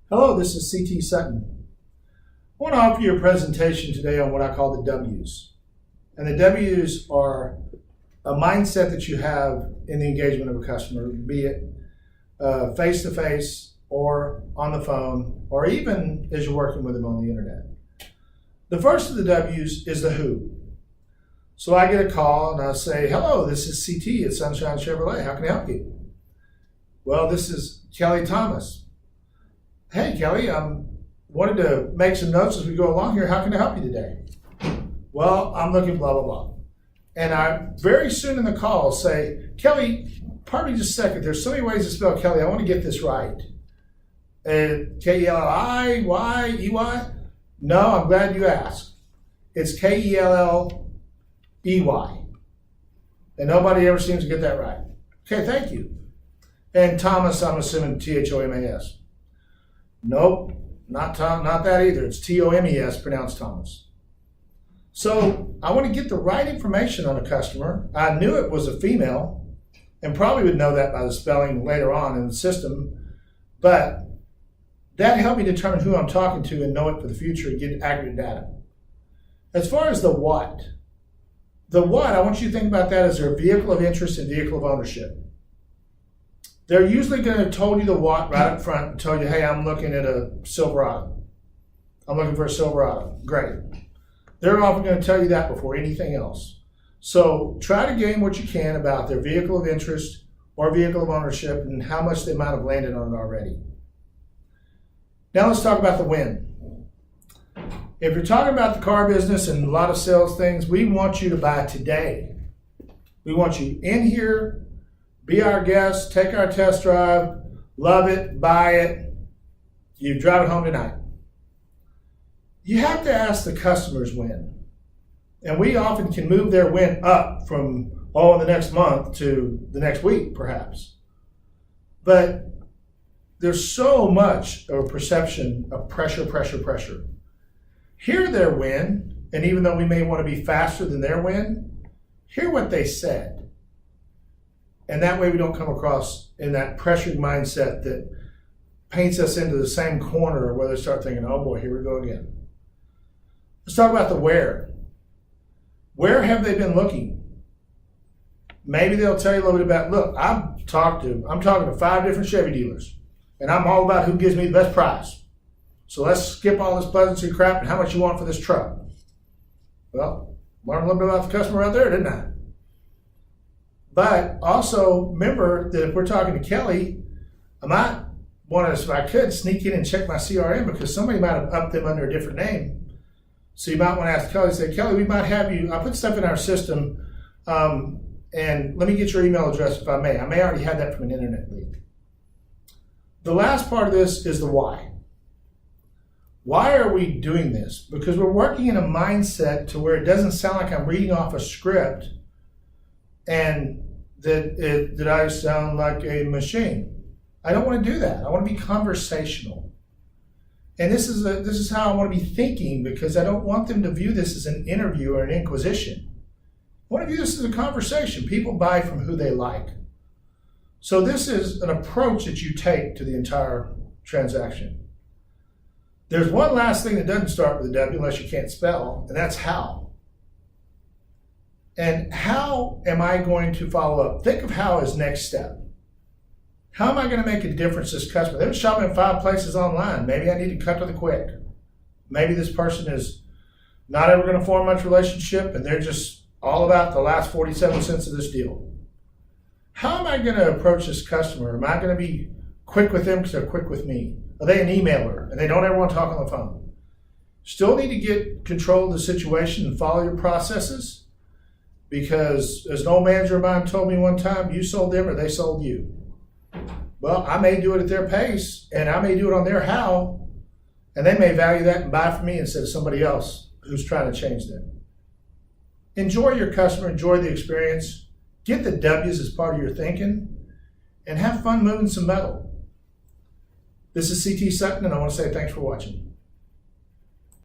Hello, this is CT Sutton. I want to offer you a presentation today on what I call the W's. And the W's are a mindset that you have in the engagement of a customer, be it face-to-face or on the phone, or even as you're working with them on the internet. The first of the W's is the who. So I get a call and I say, hello, this is CT at Sunshine Chevrolet. How can I help you? Well, this is Kelly Thomas. Hey, Kelly, wanted to make some notes as we go along here. How can I help you today? Well, I'm looking blah, blah, blah. And I very soon in the call say, Kelly, pardon me just a second. There's so many ways to spell Kelly. I want to get this right. K-E-L-L-I-Y-E-Y? No, I'm glad you asked. It's K-E-L-L-E-Y. And nobody ever seems to get that right. Okay, thank you. And Thomas, I'm assuming T-H-O-M-A-S. Nope, not that either. It's T-O-M-E-S, pronounced Thomas. So I want to get the right information on a customer. I knew it was a female and probably would know that by the spelling later on in the system, but that helped me determine who I'm talking to and know it for the future and get accurate data. As far as the what, I want you to think about that as their vehicle of interest and vehicle of ownership. They're usually going to have told you the what right up front and tell you, hey, I'm looking at a Silverado. I'm looking for a Silverado. Great. They're often going to tell you that before anything else. So try to gain what you can about their vehicle of interest or vehicle of ownership and how much they might have landed on it already. Now let's talk about the when. If you're talking about the car business and a lot of sales things, we want you to buy today. We want you in here, be our guest, take our test drive, love it, buy it, you drive it home tonight. You have to ask the customers when. And we often can move their when up from, in the next month to the next week, perhaps. But there's so much of a perception of pressure. Hear their when, and even though we may want to be faster than their when, hear what they said. And that way we don't come across in that pressured mindset that paints us into the same corner where they start thinking, oh boy, here we go again. Let's talk about the where. Where have they been looking? Maybe they'll tell you a little bit about, look, I'm talking to 5 different Chevy dealers, and I'm all about who gives me the best price. So let's skip all this pleasantry crap and how much you want for this truck. Well, learned a little bit about the customer out there, didn't I? But also remember that if we're talking to Kelly, I might want to, if I could, sneak in and check my CRM because somebody might have upped them under a different name. So you might want to ask Kelly, say, Kelly, we might have you, I put stuff in our system, and let me get your email address if I may. I may already have that from an internet lead. The last part of this is the why. Why are we doing this? Because we're working in a mindset to where it doesn't sound like I'm reading off a script and that I sound like a machine. I don't want to do that. I want to be conversational. And this is how I want to be thinking because I don't want them to view this as an interview or an inquisition. I want to view this as a conversation. People buy from who they like. So this is an approach that you take to the entire transaction. There's one last thing that doesn't start with a W unless you can't spell, and that's how. And how am I going to follow up? Think of how as next step. How am I going to make a difference to this customer? They've been shopping in 5 places online. Maybe I need to cut to the quick. Maybe this person is not ever going to form much relationship and they're just all about the last 47 cents of this deal. How am I going to approach this customer? Am I going to be quick with them because they're quick with me? Are they an emailer and they don't ever want to talk on the phone? Still need to get control of the situation and follow your processes because as an old manager of mine told me one time, you sold them or they sold you. Well, I may do it at their pace and I may do it on their how, and they may value that and buy from me instead of somebody else who's trying to change them. Enjoy your customer, enjoy the experience, get the W's as part of your thinking, and have fun moving some metal. This is CT Sutton, and I want to say thanks for watching.